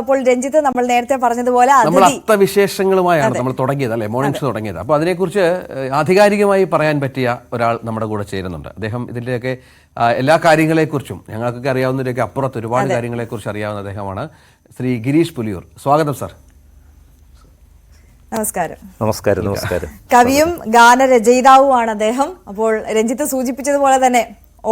അപ്പോൾ രഞ്ജിത്ത് നമ്മൾ നേരത്തെ പറഞ്ഞതുപോലെ നമ്മൾ അർത്ഥവിശേഷങ്ങളുമായാണ് നമ്മൾ തുടങ്ങിയത് അല്ലെ, മോർണിംഗ് ഷോ തുടങ്ങിയത്. അപ്പോൾ അതിനെക്കുറിച്ച് ആധികാരികമായി പറയാൻ പറ്റിയ ഒരാൾ നമ്മുടെ കൂടെ ചേരുന്നുണ്ട്. അദ്ദേഹം ഇതിൻ്റെയൊക്കെ എല്ലാ കാര്യങ്ങളെക്കുറിച്ചും ഞങ്ങൾക്കൊക്കെ അറിയാവുന്നതിൻ്റെയൊക്കെ അപ്പുറത്ത് ഒരുപാട് കാര്യങ്ങളെക്കുറിച്ച് അറിയാവുന്ന അദ്ദേഹമാണ് ശ്രീ ഗിരീഷ് പുലിയൂർ. സ്വാഗതം സർ. നമസ്കാരം. നമസ്കാരം. നമസ്കാരം. കവിയും ഗാനരചയിതാവുമാണ് അദ്ദേഹം. അപ്പോൾ രഞ്ജിത്ത് സൂചിപ്പിച്ചതുപോലെ തന്നെ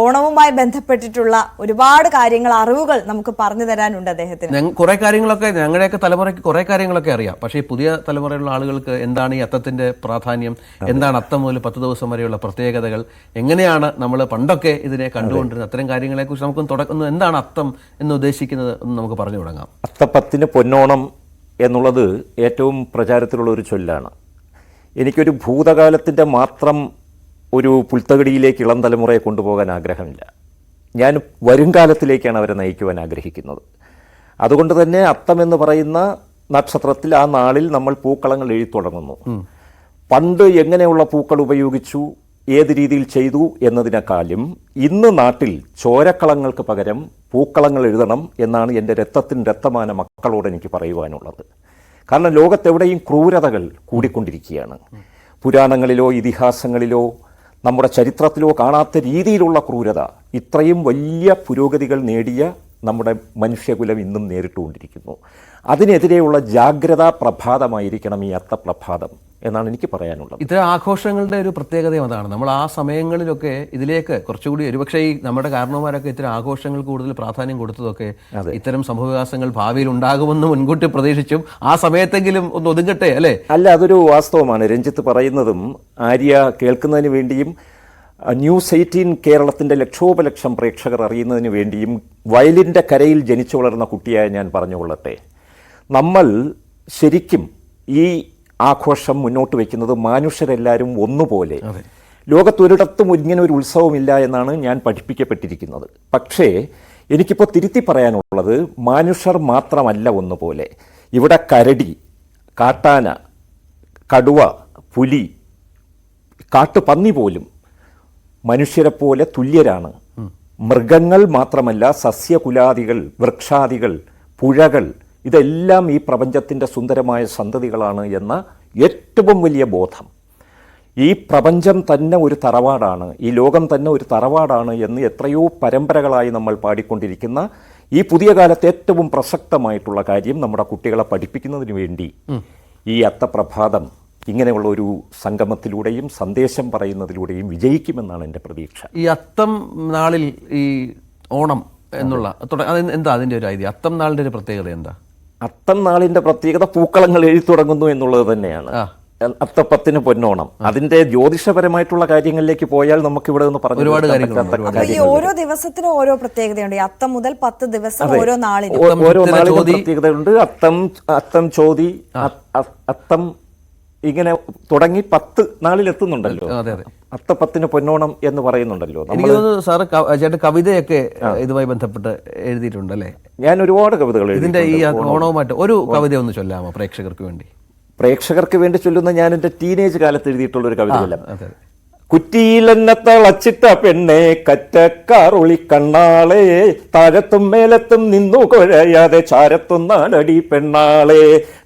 ഓണവുമായി ബന്ധപ്പെട്ടിട്ടുള്ള ഒരുപാട് കാര്യങ്ങൾ, അറിവുകൾ നമുക്ക് പറഞ്ഞു തരാനുണ്ട് അദ്ദേഹത്തിന്. കുറെ കാര്യങ്ങളൊക്കെ ഞങ്ങളുടെയൊക്കെ തലമുറയ്ക്ക് കുറെ കാര്യങ്ങളൊക്കെ അറിയാം. പക്ഷേ ഈ പുതിയ തലമുറയിലുള്ള ആളുകൾക്ക് എന്താണ് ഈ അത്തത്തിന്റെ പ്രാധാന്യം, എന്താണ് അത്തം മുതൽ 10 ദിവസം വരെയുള്ള പ്രത്യേകതകൾ, എങ്ങനെയാണ് നമ്മൾ പണ്ടൊക്കെ ഇതിനെ കണ്ടുകൊണ്ടിരുന്നത്, അത്തരം കാര്യങ്ങളെക്കുറിച്ച് നമുക്കൊന്ന് തുടങ്ങുന്നത്. എന്താണ് അത്തം എന്ന് ഉദ്ദേശിക്കുന്നത് എന്ന് നമുക്ക് പറഞ്ഞു തുടങ്ങാം. അത്തപ്പത്തിന് പൊന്നോണം എന്നുള്ളത് ഏറ്റവും പ്രചാരത്തിലുള്ള ഒരു ചൊല്ലാണ്. എനിക്കൊരു ഭൂതകാലത്തിൻ്റെ മാത്രം ഒരു പുൽത്തകടിയിലേക്ക് ഇളം തലമുറയെ കൊണ്ടുപോകാൻ ആഗ്രഹമില്ല. ഞാൻ വരുംകാലത്തിലേക്കാണ് അവരെ നയിക്കുവാൻ ആഗ്രഹിക്കുന്നത്. അതുകൊണ്ട് തന്നെ അത്തം എന്ന് പറയുന്ന നക്ഷത്രത്തിൽ ആ നാളിൽ നമ്മൾ പൂക്കളങ്ങൾ എഴുതിത്തുടങ്ങുന്നു. പണ്ട് എങ്ങനെയുള്ള പൂക്കൾ ഉപയോഗിച്ചു, ഏത് രീതിയിൽ ചെയ്തു എന്നതിനേക്കാളും ഇന്ന് നാട്ടിൽ ചോരക്കളങ്ങൾക്ക് പകരം പൂക്കളങ്ങൾ എഴുതണം എന്നാണ് എൻ്റെ രക്തമായ മക്കളോട് എനിക്ക് പറയുവാനുള്ളത്. കാരണം ലോകത്തെവിടെയും ക്രൂരതകൾ കൂടിക്കൊണ്ടിരിക്കുകയാണ്. പുരാണങ്ങളിലോ ഇതിഹാസങ്ങളിലോ നമ്മുടെ ചരിത്രത്തിലോ കാണാത്ത രീതിയിലുള്ള ക്രൂരത ഇത്രയും വലിയ പുരോഗതികൾ നേടിയ നമ്മുടെ മനുഷ്യകുലം ഇന്നും നേരിട്ടുകൊണ്ടിരിക്കുന്നു. അതിനെതിരെയുള്ള ജാഗ്രതാ പ്രഭാതമായിരിക്കണം ഈ അത്തപ്രഭാതം എന്നാണ് എനിക്ക് പറയാനുള്ളത്. ഇത്തരം ആഘോഷങ്ങളുടെ ഒരു പ്രത്യേകതയും അതാണ്. നമ്മൾ ആ സമയങ്ങളിലൊക്കെ ഇതിലേക്ക് കുറച്ചുകൂടി ഒരുപക്ഷെ ഈ നമ്മുടെ കാരണവന്മാരൊക്കെ ഇത്തരം ആഘോഷങ്ങൾ കൂടുതൽ പ്രാധാന്യം കൊടുത്തതൊക്കെ ഇത്തരം സംഭവവികാസങ്ങൾ ഭാവിയിൽ ഉണ്ടാകുമെന്ന് മുൻകൂട്ടി പ്രതീക്ഷിച്ചും ആ സമയത്തെങ്കിലും ഒന്ന് ഒതുങ്ങട്ടെ അല്ലേ? അല്ല, അതൊരു വാസ്തവമാണ്. രഞ്ജിത്ത് പറയുന്നതും ആര്യ കേൾക്കുന്നതിന് വേണ്ടിയും ന്യൂസ് 18 കേരളത്തിൻ്റെ ലക്ഷോപലക്ഷം പ്രേക്ഷകർ അറിയുന്നതിന് വേണ്ടിയും വയലിൻ്റെ കരയിൽ ജനിച്ചു വളർന്ന കുട്ടിയായ ഞാൻ പറഞ്ഞുകൊള്ളട്ടെ. നമ്മൾ ശരിക്കും ഈ ആഘോഷം മുന്നോട്ട് വയ്ക്കുന്നത് മനുഷ്യരെല്ലാവരും ഒന്നുപോലെ. ലോകത്തൊരിടത്തും ഇങ്ങനെ ഒരു ഉത്സവമില്ല എന്നാണ് ഞാൻ പഠിപ്പിക്കപ്പെട്ടിരിക്കുന്നത്. പക്ഷേ എനിക്കിപ്പോൾ തിരുത്തി പറയാനുള്ളത്, മനുഷ്യർ മാത്രമല്ല ഒന്നുപോലെ. ഇവിടെ കരടി, കാട്ടാന, കടുവ, പുലി, കാട്ടുപന്നി പോലും മനുഷ്യരെപ്പോലെ തുല്യരാണ്. മൃഗങ്ങൾ മാത്രമല്ല, സസ്യകുലാദികൾ, വൃക്ഷാദികൾ, പുഴകൾ, ഇതെല്ലാം ഈ പ്രപഞ്ചത്തിൻ്റെ സുന്ദരമായ സന്തതികളാണ് എന്ന ഏറ്റവും വലിയ ബോധം. ഈ പ്രപഞ്ചം തന്നെ ഒരു തറവാടാണ്, ഈ ലോകം തന്നെ ഒരു തറവാടാണ് എന്ന് എത്രയോ പരമ്പരകളായി നമ്മൾ പാടിക്കൊണ്ടിരിക്കുന്ന ഈ പുതിയ കാലത്ത് ഏറ്റവും പ്രസക്തമായിട്ടുള്ള കാര്യം നമ്മുടെ കുട്ടികളെ പഠിപ്പിക്കുന്നതിന് വേണ്ടി ഈ അത്തപ്രഭാതം ഇങ്ങനെയുള്ള ഒരു സംഗമത്തിലൂടെയും സന്ദേശം പറയുന്നതിലൂടെയും വിജയിക്കുമെന്നാണ് എൻ്റെ പ്രതീക്ഷ. ഈ അത്തം നാളിൽ ഈ ഓണം എന്നുള്ള എന്താ അതിൻ്റെ ഒരു ഐഡിയ? അത്തം നാളിൻ്റെ ഒരു പ്രത്യേകത എന്താ? അത്തം നാളിൻ്റെ പ്രത്യേകത പൂക്കളങ്ങൾ എഴുതിത്തുടങ്ങുന്നു എന്നുള്ളത് തന്നെയാണ്. അത്തപ്പത്തിന് പൊന്നോണം. അതിന്റെ ജ്യോതിഷപരമായിട്ടുള്ള കാര്യങ്ങളിലേക്ക് പോയാൽ നമുക്ക് ഇവിടെ നിന്ന് പറഞ്ഞു ഒരുപാട് കാര്യങ്ങൾ. ഓരോ ദിവസത്തിനും ഓരോ പ്രത്യേകതയുണ്ട്. അത്തം മുതൽ 10 ദിവസം ഓരോ നാളിനും പ്രത്യേകതയുണ്ട്. അത്തം ചോതി, അത്തം ഇങ്ങനെ തുടങ്ങി 10 നാളിലെത്തുന്നുണ്ടല്ലോ. അത്തപ്പത്തിന് പൊന്നോണം എന്ന് പറയുന്നുണ്ടല്ലോ. എനിക്ക് തോന്നുന്നു സാറ് ചേട്ടൻ കവിതയൊക്കെ ഇതുമായി ബന്ധപ്പെട്ട് എഴുതിയിട്ടുണ്ടല്ലേ? ഞാൻ ഒരുപാട് കവിതകൾ ഇതിന്റെ ഈ ഓണവുമായിട്ട് ഒരു കവിത ഒന്ന് ചൊല്ലാമോ പ്രേക്ഷകർക്ക് വേണ്ടി? പ്രേക്ഷകർക്ക് വേണ്ടി ചൊല്ലുന്ന ഞാൻ എൻ്റെ ടീനേജ് കാലത്ത് എഴുതിയിട്ടുള്ള ഒരു കവിതയല്ല. കുറ്റിയിലെന്നെ തളച്ചിട്ട പെണ്ണെ, കറ്റക്കാറൊളി കണ്ണാളെ, താഴത്തും മേലത്തും നിന്നു കുഴയാതെ ചാരത്തും നാലടി പെണ്ണാളെ,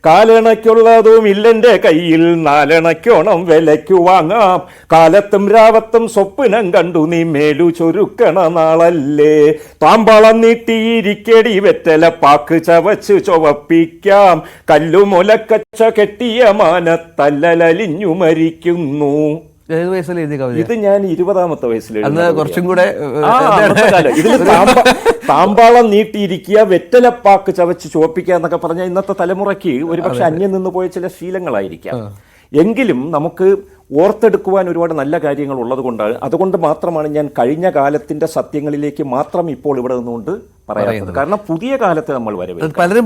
കാലണയ്ക്കുള്ളതും ഇല്ലെന്റെ കയ്യിൽ, നാലണയ്ക്കോണം വിലയ്ക്കു വാങ്ങാം, കാലത്തും രാവത്തും സ്വപ്നം കണ്ടു നീ മേലു ചൊരുക്കണ നാളല്ലേ, താമ്പാളം നീട്ടിയിരിക്കടി വെറ്റല പാക്ക് ചവച്ചു ചുവപ്പിക്കാം, കല്ലുമുലക്കച്ച കെട്ടിയ മാനത്തല്ലലിഞ്ഞു മരിക്കുന്നു. ഇത് ഞാൻ 20ാമത്തെ വയസ്സിൽ കുറച്ചും കൂടെ ഇതിൽ താമ്പാളം നീട്ടിയിരിക്കുക, വെറ്റലപ്പാക്ക് ചവച്ച് ചുവപ്പിക്കുക എന്നൊക്കെ പറഞ്ഞാൽ ഇന്നത്തെ തലമുറയ്ക്ക് ഒരുപക്ഷെ അന്യം നിന്ന് പോയ ചില ശീലങ്ങളായിരിക്കാം. എങ്കിലും നമുക്ക് ഓർത്തെടുക്കുവാൻ ഒരുപാട് നല്ല കാര്യങ്ങൾ ഉള്ളത് കൊണ്ടാണ്, അതുകൊണ്ട് മാത്രമാണ് ഞാൻ കഴിഞ്ഞ കാലത്തിന്റെ സത്യങ്ങളിലേക്ക് മാത്രം ഇപ്പോൾ ഇവിടെ നിന്നുകൊണ്ട് പറയുന്നത്. കാരണം പുതിയ കാലത്തെ നമ്മൾ വരവ് പലരും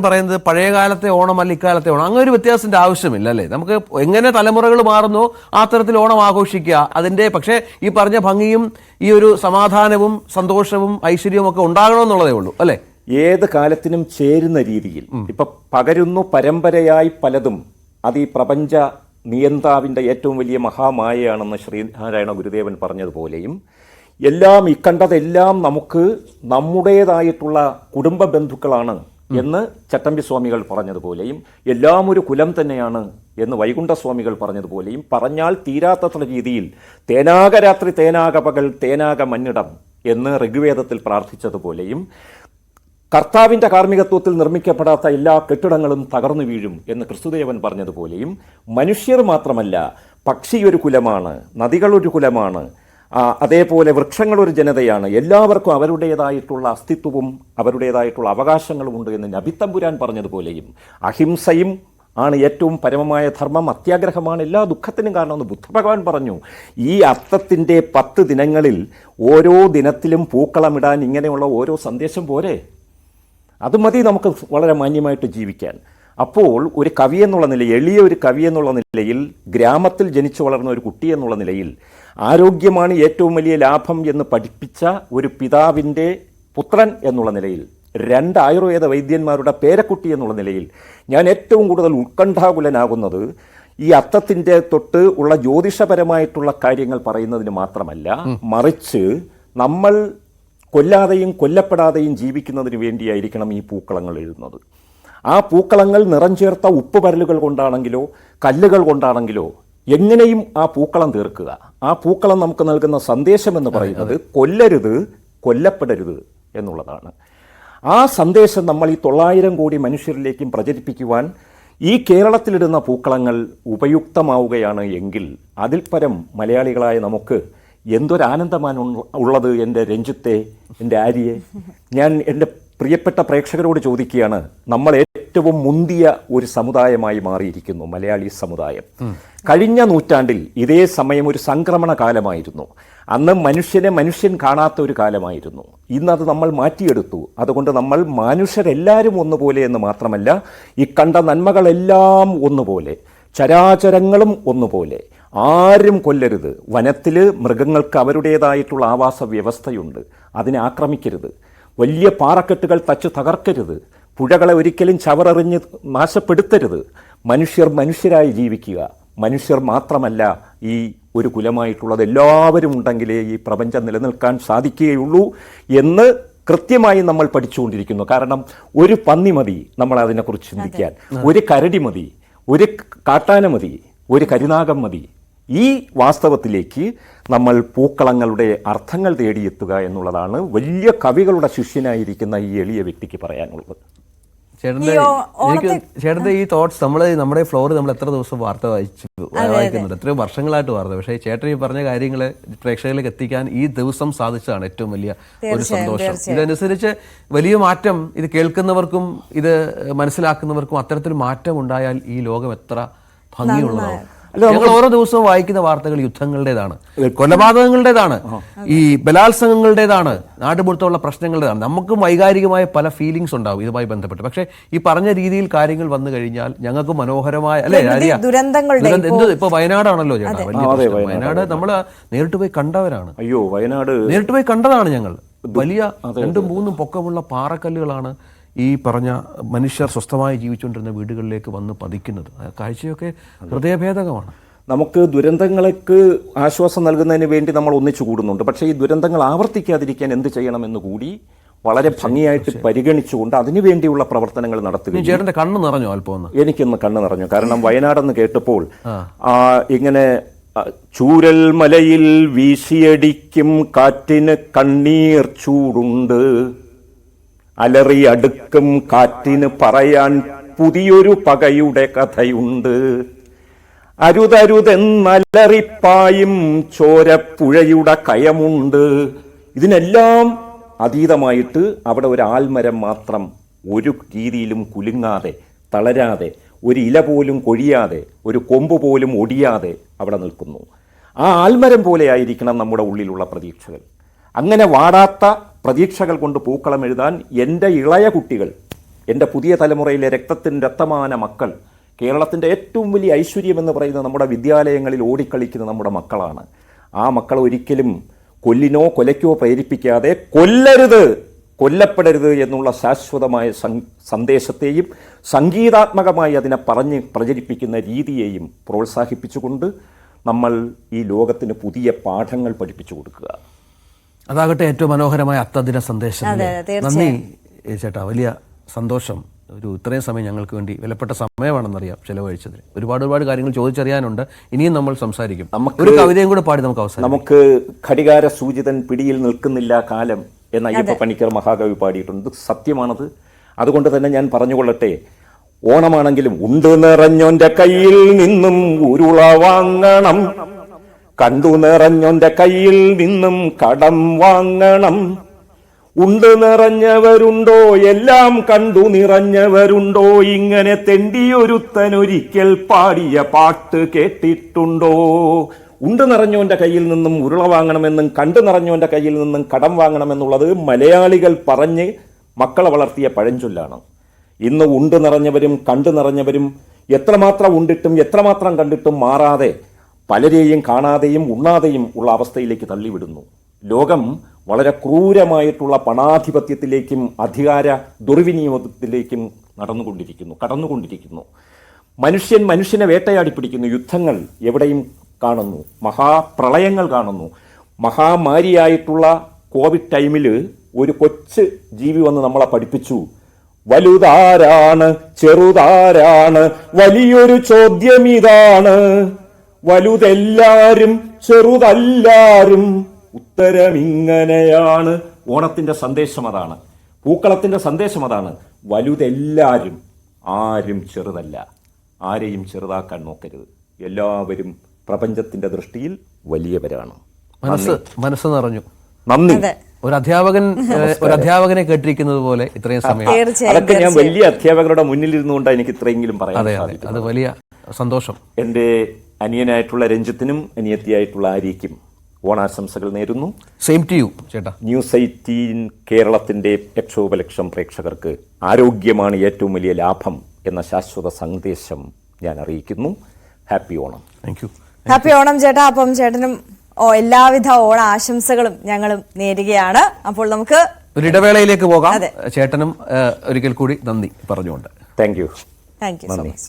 പറയുന്നത് പഴയ കാലത്തെ ഓണം അല്ല ഇക്കാലത്തെ ഓണം. അങ്ങനെ ഒരു വ്യത്യാസത്തിന്റെ ആവശ്യമില്ല അല്ലേ? നമുക്ക് എങ്ങനെ തലമുറകൾ മാറുന്നു ആ തരത്തിൽ ഓണം ആഘോഷിക്കുക. അതിന്റെ പക്ഷേ ഈ പറഞ്ഞ ഭംഗിയും ഈ ഒരു സമാധാനവും സന്തോഷവും ഐശ്വര്യവും ഒക്കെ ഉണ്ടാകണമെന്നുള്ളതേ ഉള്ളൂ അല്ലേ? ഏത് കാലത്തിനും ചേരുന്ന രീതിയിൽ ഇപ്പൊ പകരുന്നു പരമ്പരയായി പലതും. അത് ഈ പ്രപഞ്ച നിയന്താവിൻ്റെ ഏറ്റവും വലിയ മഹാമായയാണെന്ന് ശ്രീനാരായണ ഗുരുദേവൻ പറഞ്ഞതുപോലെയും എല്ലാം ഈ കണ്ടതെല്ലാം നമുക്ക് നമ്മുടേതായിട്ടുള്ള കുടുംബ ബന്ധുക്കളാണ് എന്ന് ചട്ടമ്പി സ്വാമികൾ പറഞ്ഞതുപോലെയും എല്ലാം ഒരു കുലം തന്നെയാണ് എന്ന് വൈകുണ്ഠസ്വാമികൾ പറഞ്ഞതുപോലെയും പറഞ്ഞാൽ തീരാത്തത്ര രീതിയിൽ തേനാക രാത്രി തേനാക പകൽ തേനാക മന്നിടം എന്ന് ഋഗ്വേദത്തിൽ പ്രാർത്ഥിച്ചതുപോലെയും കർത്താവിൻ്റെ കാർമ്മികത്വത്തിൽ നിർമ്മിക്കപ്പെടാത്ത എല്ലാ കെട്ടിടങ്ങളും തകർന്നു വീഴും എന്ന് ക്രിസ്തുദേവൻ പറഞ്ഞതുപോലെയും മനുഷ്യർ മാത്രമല്ല, പക്ഷിയൊരു കുലമാണ്, നദികളൊരു കുലമാണ്, അതേപോലെ വൃക്ഷങ്ങളൊരു ജനതയാണ്, എല്ലാവർക്കും അവരുടേതായിട്ടുള്ള അസ്തിത്വവും അവരുടേതായിട്ടുള്ള അവകാശങ്ങളും ഉണ്ട് എന്ന് നബിത്തമ്പുരാൻ പറഞ്ഞതുപോലെയും അഹിംസയും ആണ് ഏറ്റവും പരമമായ ധർമ്മം, അത്യാഗ്രഹമാണ് എല്ലാ ദുഃഖത്തിനും കാരണമെന്ന് ബുദ്ധഭഗവാൻ പറഞ്ഞു. ഈ അത്തത്തിൻ്റെ 10 ദിനങ്ങളിൽ ഓരോ ദിനത്തിലും പൂക്കളമിടാൻ ഇങ്ങനെയുള്ള ഓരോ സന്ദേശം പോരെ? അത് മതി നമുക്ക് വളരെ മാന്യമായിട്ട് ജീവിക്കാൻ. അപ്പോൾ ഒരു കവി എന്നുള്ള നിലയിൽ, എളിയ ഒരു കവി എന്നുള്ള നിലയിൽ, ഗ്രാമത്തിൽ ജനിച്ചു വളർന്ന ഒരു കുട്ടി എന്നുള്ള നിലയിൽ, ആരോഗ്യമാണ് ഏറ്റവും വലിയ ലാഭം എന്ന് പഠിപ്പിച്ച ഒരു പിതാവിൻ്റെ പുത്രൻ എന്നുള്ള നിലയിൽ, 2 ആയുർവേദ വൈദ്യന്മാരുടെ പേരക്കുട്ടി എന്നുള്ള നിലയിൽ ഞാൻ ഏറ്റവും കൂടുതൽ ഉത്കണ്ഠാകുലനാകുന്നത് ഈ അത്തത്തിൻ്റെ തൊട്ട് ഉള്ള ജ്യോതിഷപരമായിട്ടുള്ള കാര്യങ്ങൾ പറയുന്നതിന് മാത്രമല്ല, മറിച്ച് നമ്മൾ കൊല്ലാതെയും കൊല്ലപ്പെടാതെയും ജീവിക്കുന്നതിന് വേണ്ടിയായിരിക്കണം ഈ പൂക്കളങ്ങൾ എഴുതുന്നത്. ആ പൂക്കളങ്ങൾ നിറം ചേർത്ത ഉപ്പ് പരലുകൾ കൊണ്ടാണെങ്കിലോ കല്ലുകൾ കൊണ്ടാണെങ്കിലോ എങ്ങനെയും ആ പൂക്കളം തീർക്കുക. ആ പൂക്കളം നമുക്ക് നൽകുന്ന സന്ദേശം എന്ന് പറയുന്നത് കൊല്ലരുത്, കൊല്ലപ്പെടരുത് എന്നുള്ളതാണ്. ആ സന്ദേശം നമ്മൾ ഈ 900 കോടി മനുഷ്യരിലേക്കും പ്രചരിപ്പിക്കുവാൻ ഈ കേരളത്തിലിടുന്ന പൂക്കളങ്ങൾ ഉപയുക്തമാവുകയാണ് എങ്കിൽ അതിൽ പരം മലയാളികളായ നമുക്ക് എന്തൊരാനന്ദമാണ് ഉള്ളത്. എൻ്റെ രഞ്ജിത്തെ, എൻ്റെ ആര്യയെ, ഞാൻ എൻ്റെ പ്രിയപ്പെട്ട പ്രേക്ഷകരോട് ചോദിക്കുകയാണ്, നമ്മൾ ഏറ്റവും മുന്തിയ ഒരു സമുദായമായി മാറിയിരിക്കുന്നു മലയാളി സമുദായം. കഴിഞ്ഞ നൂറ്റാണ്ടിൽ ഇതേ സമയം ഒരു സംക്രമണ കാലമായിരുന്നു. അന്ന് മനുഷ്യൻ കാണാത്ത ഒരു കാലമായിരുന്നു. ഇന്നത് നമ്മൾ മാറ്റിയെടുത്തു. അതുകൊണ്ട് നമ്മൾ മനുഷ്യരെല്ലാവരും ഒന്നുപോലെ എന്ന് മാത്രമല്ല, ഈ കണ്ട നന്മകളെല്ലാം ഒന്നുപോലെ, ചരാചരങ്ങളും ഒന്നുപോലെ. ആരും കൊല്ലരുത്. വനത്തിൽ മൃഗങ്ങൾക്ക് അവരുടേതായിട്ടുള്ള ആവാസ വ്യവസ്ഥയുണ്ട്, അതിനെ ആക്രമിക്കരുത്. വലിയ പാറക്കെട്ടുകൾ തച്ച് തകർക്കരുത്. പുഴകളെ ഒരിക്കലും ചവറെറിഞ്ഞ് നാശപ്പെടുത്തരുത്. മനുഷ്യരായി ജീവിക്കുക. മനുഷ്യർ മാത്രമല്ല ഈ ഒരു കുലമായിട്ടുള്ളത്, എല്ലാവരും ഉണ്ടെങ്കിലേ ഈ പ്രപഞ്ചം നിലനിൽക്കാൻ സാധിക്കുകയുള്ളൂ എന്ന് കൃത്യമായി നമ്മൾ പഠിച്ചുകൊണ്ടിരിക്കുന്നു. കാരണം ഒരു പന്നി മതി നമ്മൾ അതിനെക്കുറിച്ച് ചിന്തിക്കാൻ, ഒരു കരടി മതി, ഒരു കാട്ടാന മതി, ഒരു കരിനാഗം മതി. ഈ വാസ്തവത്തിലേക്ക് നമ്മൾ പൂക്കളങ്ങളുടെ അർത്ഥങ്ങൾ തേടിയെത്തുക എന്നുള്ളതാണ് വലിയ കവികളുടെ ശിഷ്യനായിരിക്കുന്ന ഈ എളിയ വ്യക്തിക്ക് പറയാനുള്ളത്. ചേട്ടൻ്റെ ഈ തോട്ട്സ് നമ്മുടെ ഫ്ലോറിൽ നമ്മൾ എത്ര ദിവസം വാർത്ത വായിക്കുന്നുണ്ട്, എത്രയോ വർഷങ്ങളായിട്ട് വാർത്ത. പക്ഷേ ചേട്ടൻ ഈ പറഞ്ഞ കാര്യങ്ങൾ പ്രേക്ഷകരിലേക്ക് എത്തിക്കാൻ ഈ ദിവസം സാധിച്ചതാണ് ഏറ്റവും വലിയ ഒരു സന്തോഷം. ഇതനുസരിച്ച് വലിയ മാറ്റം ഇത് കേൾക്കുന്നവർക്കും ഇത് മനസ്സിലാക്കുന്നവർക്കും അത്തരത്തിൽ മാറ്റം ഉണ്ടായാൽ ഈ ലോകം എത്ര ഭംഗിയുള്ളതാണ്. ഞങ്ങൾ ഓരോ ദിവസവും വായിക്കുന്ന വാർത്തകൾ യുദ്ധങ്ങളുടേതാണ്, കൊലപാതകങ്ങളുടേതാണ്, ഈ ബലാത്സംഗങ്ങളുടേതാണ്, നാട്ടുപുറത്തുള്ള പ്രശ്നങ്ങളുടേതാണ്. നമുക്കും വൈകാരികമായ പല ഫീലിങ്സ് ഉണ്ടാവും ഇതുമായി ബന്ധപ്പെട്ട്. പക്ഷേ ഈ പറഞ്ഞ രീതിയിൽ കാര്യങ്ങൾ വന്നു കഴിഞ്ഞാൽ ഞങ്ങൾക്ക് മനോഹരമായ ഇപ്പൊ വയനാടാണല്ലോ ചേട്ടാ വലിയ പ്രശ്നം. വയനാട് നമ്മൾ നേരിട്ട് പോയി കണ്ടവരാണ്. അയ്യോ, വയനാട് നേരിട്ട് പോയി കണ്ടതാണ് ഞങ്ങൾ. വലിയ 2-3 പൊക്കമുള്ള പാറക്കല്ലുകളാണ് ഈ പറഞ്ഞ മനുഷ്യർ സ്വസ്ഥമായി ജീവിച്ചുകൊണ്ടിരുന്ന വീടുകളിലേക്ക് വന്ന് പതിക്കുന്നത്. കാഴ്ചയൊക്കെ ഹൃദയഭേദകമാണ്. നമുക്ക് ദുരന്തങ്ങൾക്ക് ആശ്വാസം നൽകുന്നതിന് വേണ്ടി നമ്മൾ ഒന്നിച്ചു കൂടുന്നുണ്ട്. പക്ഷേ ഈ ദുരന്തങ്ങൾ ആവർത്തിക്കാതിരിക്കാൻ എന്ത് ചെയ്യണമെന്ന് കൂടി വളരെ ഭംഗിയായിട്ട് പരിഗണിച്ചുകൊണ്ട് അതിനുവേണ്ടിയുള്ള പ്രവർത്തനങ്ങൾ നടത്തുക. ചേട്ടൻ്റെ കണ്ണ് നിറഞ്ഞു അല്പം? എനിക്കൊന്ന് കണ്ണ് നിറഞ്ഞു. കാരണം വയനാടെന്ന് കേട്ടപ്പോൾ ഇങ്ങനെ ചൂരൽ മലയിൽ വീശിയടിക്കും കാറ്റിന് കണ്ണീർ ചൂടുണ്ട്, അലറി അടുക്കും കാറ്റിന് പറയാൻ പുതിയൊരു പകയുടെ കഥയുണ്ട്, അരുതരുതെന്നലറിപ്പായും ചോരപ്പുഴയുടെ കയമുണ്ട്. ഇതിനെല്ലാം അതീതമായിട്ട് അവിടെ ഒരു ആൽമരം മാത്രം ഒരു രീതിയിലും കുലുങ്ങാതെ, തളരാതെ, ഒരു ഇല പോലും കൊഴിയാതെ, ഒരു കൊമ്പ് പോലും ഒടിയാതെ അവിടെ നിൽക്കുന്നു. ആ ആൽമരം പോലെ ആയിരിക്കണം നമ്മുടെ ഉള്ളിലുള്ള പ്രതീക്ഷകൾ. അങ്ങനെ വാടാത്ത പ്രതീക്ഷകൾ കൊണ്ട് പൂക്കളം എഴുതാൻ എൻ്റെ ഇളയ കുട്ടികൾ, എൻ്റെ പുതിയ തലമുറയിലെ രക്തമായ മക്കൾ, കേരളത്തിൻ്റെ ഏറ്റവും വലിയ ഐശ്വര്യം എന്ന് പറയുന്നത് നമ്മുടെ വിദ്യാലയങ്ങളിൽ ഓടിക്കളിക്കുന്ന നമ്മുടെ മക്കളാണ്. ആ മക്കൾ ഒരിക്കലും കൊല്ലിനോ കൊലയ്ക്കോ പ്രേരിപ്പിക്കാതെ കൊല്ലരുത്, കൊല്ലപ്പെടരുത് എന്നുള്ള ശാശ്വതമായ സന്ദേശത്തെയും സംഗീതാത്മകമായി അതിനെ പറഞ്ഞ് പ്രചരിപ്പിക്കുന്ന രീതിയെയും പ്രോത്സാഹിപ്പിച്ചുകൊണ്ട് നമ്മൾ ഈ ലോകത്തിന് പുതിയ പാഠങ്ങൾ പഠിപ്പിച്ചു കൊടുക്കുക. അതാകട്ടെ ഏറ്റവും മനോഹരമായ അത്തദിന സന്ദേശം. അതെ, അല്ലേ? തീർച്ചയായും. നന്ദി ചേട്ടാ, വലിയ സന്തോഷം. ഒരു ഇത്രയും സമയം ഞങ്ങൾക്ക് വേണ്ടി വിലപ്പെട്ട സമയമാണെന്നറിയാം ചെലവഴിച്ചതിന്. ഒരുപാട് കാര്യങ്ങൾ ചോദിച്ചറിയാനുണ്ട്. ഇനിയും നമ്മൾ സംസാരിക്കും. ഒരു കവിതയും കൂടെ പാടി നമുക്ക് അവസാനം. നമുക്ക് ഘടികാര സൂചിതൻ പിടിയിൽ നിൽക്കുന്നില്ല കാലം എന്ന അയ്യപ്പ പണിക്കർ മഹാകവി പാടിയിട്ടുണ്ട്. സത്യമാണത്. അതുകൊണ്ട് തന്നെ ഞാൻ പറഞ്ഞുകൊള്ളട്ടെ, ഓണമാണെങ്കിലും ഉണ്ട് നിറഞ്ഞോന്റെ കയ്യിൽ നിന്നും ഉരുള വാങ്ങണം, കണ്ടു നിറഞ്ഞോന്റെ കയ്യിൽ നിന്നും കടം വാങ്ങണം. ഉണ്ട് നിറഞ്ഞവരുണ്ടോ, എല്ലാം കണ്ടു നിറഞ്ഞവരുണ്ടോ, ഇങ്ങനെ തെണ്ടിയൊരുത്തനൊരിക്കൽ പാടിയ പാട്ട് കേട്ടിട്ടുണ്ടോ? ഉണ്ട് നിറഞ്ഞോന്റെ കയ്യിൽ നിന്നും ഉരുള വാങ്ങണമെന്നും കണ്ടു നിറഞ്ഞോന്റെ കയ്യിൽ നിന്നും കടം വാങ്ങണമെന്നുള്ളത് മലയാളികൾ പറഞ്ഞ് മക്കളെ വളർത്തിയ പഴഞ്ചൊല്ലാണ്. ഇന്ന് ഉണ്ട് നിറഞ്ഞവരും കണ്ടു നിറഞ്ഞവരും എത്രമാത്രം ഉണ്ടിട്ടും എത്രമാത്രം കണ്ടിട്ടും മാറാതെ പലരെയും കാണാതെയും ഉണ്ണാതെയും ഉള്ള അവസ്ഥയിലേക്ക് തള്ളിവിടുന്നു. ലോകം വളരെ ക്രൂരമായിട്ടുള്ള പണാധിപത്യത്തിലേക്കും അധികാര ദുർവിനിയോഗത്തിലേക്കും കടന്നുകൊണ്ടിരിക്കുന്നു. മനുഷ്യനെ വേട്ടയാടി പിടിക്കുന്നു. യുദ്ധങ്ങൾ എവിടെയും കാണുന്നു, മഹാപ്രളയങ്ങൾ കാണുന്നു. മഹാമാരിയായിട്ടുള്ള കോവിഡ് ടൈമിൽ ഒരു കൊച്ചു ജീവി വന്ന് നമ്മളെ പഠിപ്പിച്ചു, വലുതാരാണ് ചെറുതാരാണ്, വലിയൊരു ചോദ്യം ഇതാണ്, വലുതെല്ലാരും ചെറുതല്ലാരും, ഉത്തരമിങ്ങനെയാണ്. ഓണത്തിന്റെ സന്ദേശം അതാണ്, പൂക്കളത്തിന്റെ സന്ദേശം അതാണ്. വലുതെല്ലാരും, ആരും ചെറുതല്ല, ആരെയും ചെറുതാക്കാൻ നോക്കരുത്. എല്ലാവരും പ്രപഞ്ചത്തിന്റെ ദൃഷ്ടിയിൽ വലിയവരാണ്. മനസ്സ് നിറഞ്ഞു. നന്ദി. ഒരു അധ്യാപകനെ കേട്ടിരിക്കുന്നത് പോലെ ഇത്രയും സമയം. അതൊക്കെ ഞാൻ വലിയ അധ്യാപകരുടെ മുന്നിൽ ഇരുന്നുകൊണ്ടാണ് എനിക്ക് ഇത്രയെങ്കിലും പറയാൻ സാധിക്കും. അത് വലിയ സന്തോഷം. എൻ്റെ അനിയനായിട്ടുള്ള രഞ്ജിത്തിനും അനിയത്തിയായിട്ടുള്ള ആര്യയ്ക്കും ഓണാശംസകൾ നേരുന്നു. സെയിം ടു യു ചേട്ടാ. ന്യൂസ് 18 കേരളത്തിന്റെ ലക്ഷോപലക്ഷം പ്രേക്ഷകർക്ക് ആരോഗ്യമാണ് ഏറ്റവും വലിയ ലാഭം എന്ന ശാശ്വത സന്ദേശം ഞാൻ അറിയിക്കുന്നു. Happy Onam. Thank you. Happy Onam ചേട്ടാ. അപ്പം ചേട്ടനും എല്ലാവിധ ഓണ ആശംസകളും ഞങ്ങളും നേരുകയാണ്. അപ്പോൾ നമുക്ക് ഒരു ഇടവേളയിലേക്ക് പോകാം. ചേട്ടനും ഒരിക്കൽ കൂടി നന്ദി പറഞ്ഞുകൊണ്ട്. Thank you. Thank you so much.